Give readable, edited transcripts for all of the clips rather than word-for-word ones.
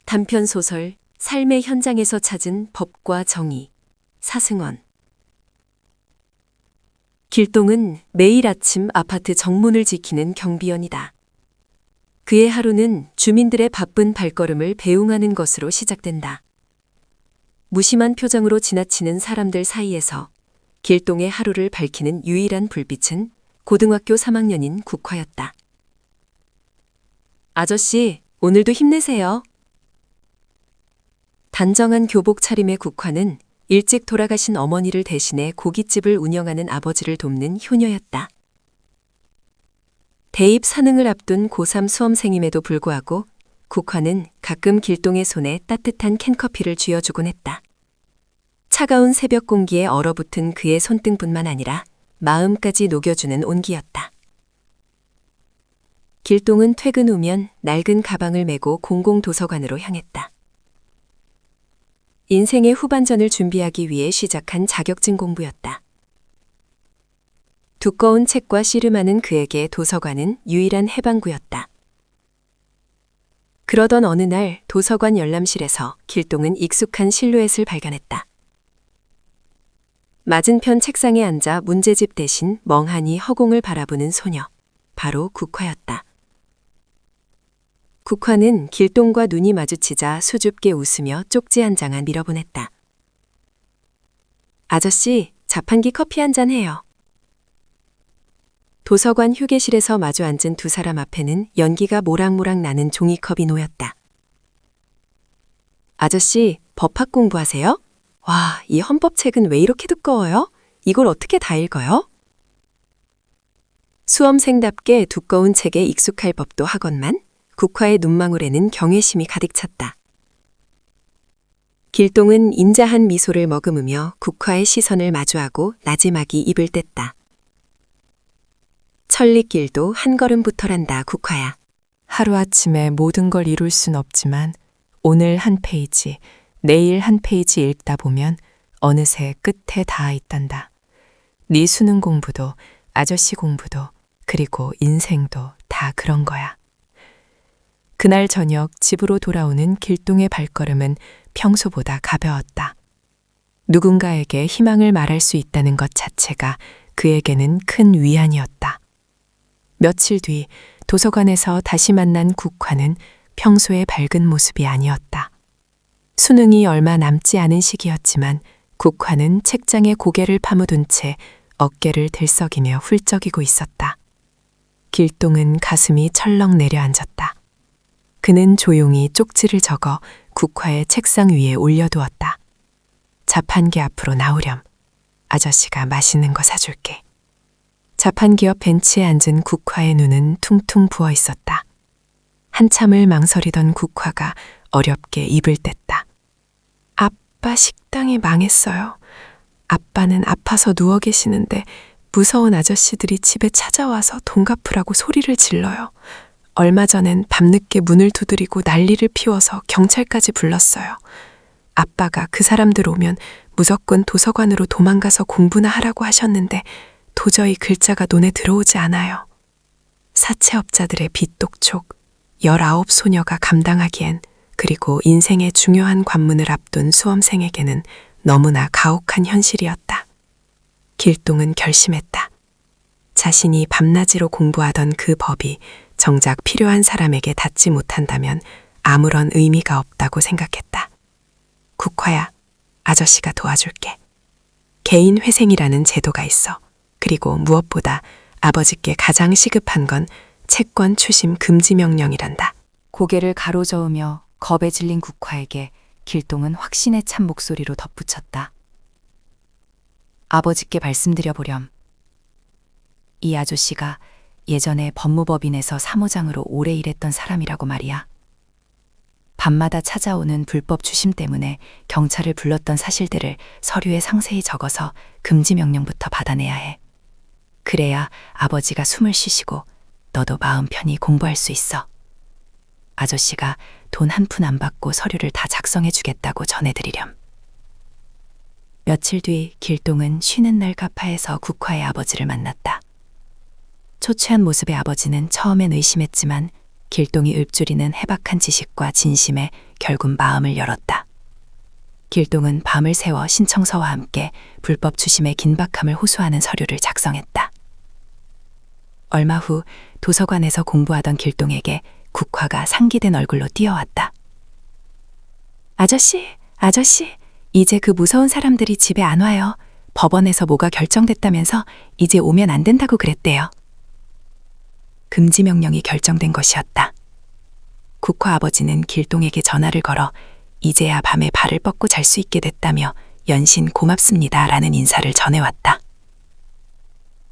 단편소설 삶의 현장에서 찾은 법과 정의. 사승원. 길동은 매일 아침 아파트 정문을 지키는 경비원이다. 그의 하루는 주민들의 바쁜 발걸음을 배웅하는 것으로 시작된다. 무심한 표정으로 지나치는 사람들 사이에서 길동의 하루를 밝히는 유일한 불빛은 고등학교 3학년인 국화였다. 아저씨, 오늘도 힘내세요. 단정한 교복 차림의 국화는 일찍 돌아가신 어머니를 대신해 고깃집을 운영하는 아버지를 돕는 효녀였다. 대입 사능을 앞둔 고3 수험생임에도 불구하고 국화는 가끔 길동의 손에 따뜻한 캔커피를 쥐어주곤 했다. 차가운 새벽 공기에 얼어붙은 그의 손등뿐만 아니라 마음까지 녹여주는 온기였다. 길동은 퇴근 후면 낡은 가방을 메고 공공도서관으로 향했다. 인생의 후반전을 준비하기 위해 시작한 자격증 공부였다. 두꺼운 책과 씨름하는 그에게 도서관은 유일한 해방구였다. 그러던 어느 날 도서관 열람실에서 길동은 익숙한 실루엣을 발견했다. 맞은편 책상에 앉아 문제집 대신 멍하니 허공을 바라보는 소녀, 바로 국화였다. 국화는 길동과 눈이 마주치자 수줍게 웃으며 쪽지 한 장을 밀어보냈다. 아저씨, 자판기 커피 한 잔 해요. 도서관 휴게실에서 마주 앉은 두 사람 앞에는 연기가 모락모락 나는 종이컵이 놓였다. 아저씨, 법학 공부하세요? 와, 이 헌법책은 왜 이렇게 두꺼워요? 이걸 어떻게 다 읽어요? 수험생답게 두꺼운 책에 익숙할 법도 하건만 국화의 눈망울에는 경외심이 가득 찼다. 길동은 인자한 미소를 머금으며 국화의 시선을 마주하고 나지막이 입을 뗐다. 천리길도 한 걸음부터란다, 국화야. 하루아침에 모든 걸 이룰 순 없지만 오늘 한 페이지, 내일 한 페이지 읽다 보면 어느새 끝에 닿아 있단다. 네 수능 공부도, 아저씨 공부도, 그리고 인생도 다 그런 거야. 그날 저녁 집으로 돌아오는 길동의 발걸음은 평소보다 가벼웠다. 누군가에게 희망을 말할 수 있다는 것 자체가 그에게는 큰 위안이었다. 며칠 뒤 도서관에서 다시 만난 국화는 평소의 밝은 모습이 아니었다. 수능이 얼마 남지 않은 시기였지만 국화는 책장에 고개를 파묻은 채 어깨를 들썩이며 훌쩍이고 있었다. 길동은 가슴이 철렁 내려앉았다. 그는 조용히 쪽지를 적어 국화의 책상 위에 올려두었다. 자판기 앞으로 나오렴. 아저씨가 맛있는 거 사줄게. 자판기 옆 벤치에 앉은 국화의 눈은 퉁퉁 부어 있었다. 한참을 망설이던 국화가 어렵게 입을 뗐다. 아빠 식당이 망했어요. 아빠는 아파서 누워 계시는데 무서운 아저씨들이 집에 찾아와서 돈 갚으라고 소리를 질러요. 얼마 전엔 밤늦게 문을 두드리고 난리를 피워서 경찰까지 불렀어요. 아빠가 그 사람들 오면 무조건 도서관으로 도망가서 공부나 하라고 하셨는데 도저히 글자가 눈에 들어오지 않아요. 사채업자들의 빚독촉, 19 소녀가 감당하기엔, 그리고 인생의 중요한 관문을 앞둔 수험생에게는 너무나 가혹한 현실이었다. 길동은 결심했다. 자신이 밤낮으로 공부하던 그 법이 정작 필요한 사람에게 닿지 못한다면 아무런 의미가 없다고 생각했다. 국화야, 아저씨가 도와줄게. 개인 회생이라는 제도가 있어. 그리고 무엇보다 아버지께 가장 시급한 건 채권 추심 금지 명령이란다. 고개를 가로저으며 겁에 질린 국화에게 길동은 확신에 찬 목소리로 덧붙였다. 아버지께 말씀드려보렴. 이 아저씨가 예전에 법무법인에서 사무장으로 오래 일했던 사람이라고 말이야. 밤마다 찾아오는 불법 추심 때문에 경찰을 불렀던 사실들을 서류에 상세히 적어서 금지 명령부터 받아내야 해. 그래야 아버지가 숨을 쉬시고 너도 마음 편히 공부할 수 있어. 아저씨가 돈 한 푼 안 받고 서류를 다 작성해 주겠다고 전해드리렴. 며칠 뒤 길동은 쉬는 날 카파에서 국화의 아버지를 만났다. 초췌한 모습의 아버지는 처음엔 의심했지만 길동이 읊조리는 해박한 지식과 진심에 결국 마음을 열었다. 길동은 밤을 새워 신청서와 함께 불법 추심의 긴박함을 호소하는 서류를 작성했다. 얼마 후 도서관에서 공부하던 길동에게 국화가 상기된 얼굴로 뛰어왔다. 아저씨, 이제 그 무서운 사람들이 집에 안 와요. 법원에서 뭐가 결정됐다면서 이제 오면 안 된다고 그랬대요. 금지 명령이 결정된 것이었다. 국화 아버지는 길동에게 전화를 걸어 이제야 밤에 발을 뻗고 잘 수 있게 됐다며 연신 고맙습니다 라는 인사를 전해왔다.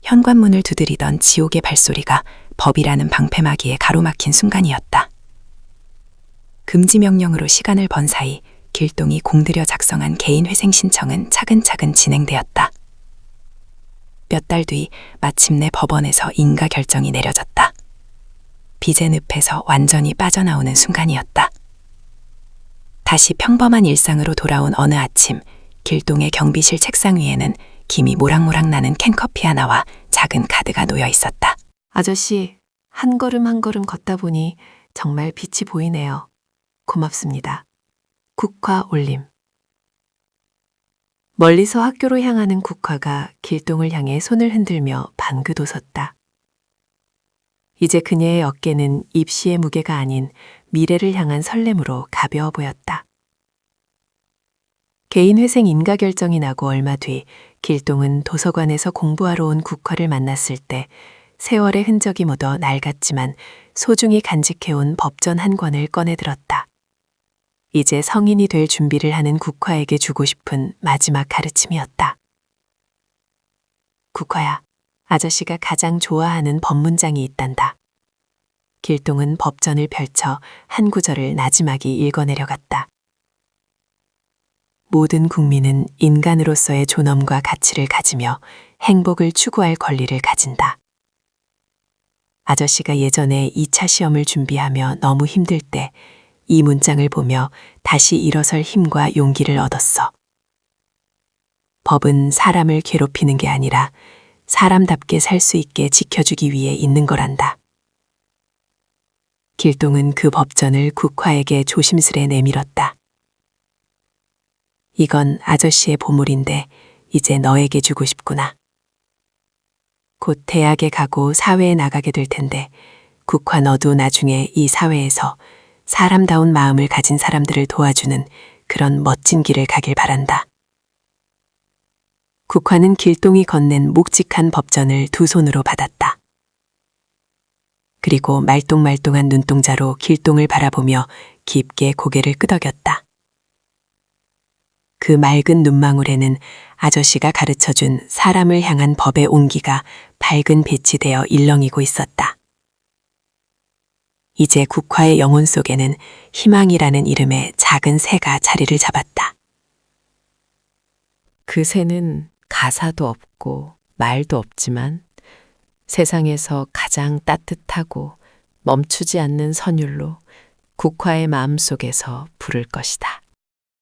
현관문을 두드리던 지옥의 발소리가 법이라는 방패막이에 가로막힌 순간이었다. 금지 명령으로 시간을 번 사이 길동이 공들여 작성한 개인 회생 신청은 차근차근 진행되었다. 몇 달 뒤 마침내 법원에서 인가 결정이 내려졌다. 빚의 늪에서 완전히 빠져나오는 순간이었다. 다시 평범한 일상으로 돌아온 어느 아침, 길동의 경비실 책상 위에는 김이 모락모락 나는 캔커피 하나와 작은 카드가 놓여 있었다. 아저씨, 한 걸음 한 걸음 걷다 보니 정말 빛이 보이네요. 고맙습니다. 국화 올림. 멀리서 학교로 향하는 국화가 길동을 향해 손을 흔들며 방긋 웃었다. 이제 그녀의 어깨는 입시의 무게가 아닌 미래를 향한 설렘으로 가벼워 보였다. 개인 회생 인가 결정이 나고 얼마 뒤 길동은 도서관에서 공부하러 온 국화를 만났을 때 세월의 흔적이 묻어 낡았지만 소중히 간직해온 법전 한 권을 꺼내들었다. 이제 성인이 될 준비를 하는 국화에게 주고 싶은 마지막 가르침이었다. 국화야, 아저씨가 가장 좋아하는 법문장이 있단다. 길동은 법전을 펼쳐 한 구절을 나지막이 읽어내려갔다. 모든 국민은 인간으로서의 존엄과 가치를 가지며 행복을 추구할 권리를 가진다. 아저씨가 예전에 2차 시험을 준비하며 너무 힘들 때 이 문장을 보며 다시 일어설 힘과 용기를 얻었어. 법은 사람을 괴롭히는 게 아니라 사람답게 살 수 있게 지켜주기 위해 있는 거란다. 길동은 그 법전을 국화에게 조심스레 내밀었다. 이건 아저씨의 보물인데 이제 너에게 주고 싶구나. 곧 대학에 가고 사회에 나가게 될 텐데 국화 너도 나중에 이 사회에서 사람다운 마음을 가진 사람들을 도와주는 그런 멋진 길을 가길 바란다. 국화는 길동이 건넨 묵직한 법전을 두 손으로 받았다. 그리고 말똥말똥한 눈동자로 길동을 바라보며 깊게 고개를 끄덕였다. 그 맑은 눈망울에는 아저씨가 가르쳐준 사람을 향한 법의 온기가 밝은 빛이 되어 일렁이고 있었다. 이제 국화의 영혼 속에는 희망이라는 이름의 작은 새가 자리를 잡았다. 그 새는 가사도 없고 말도 없지만 세상에서 가장 따뜻하고 멈추지 않는 선율로 국화의 마음속에서 부를 것이다.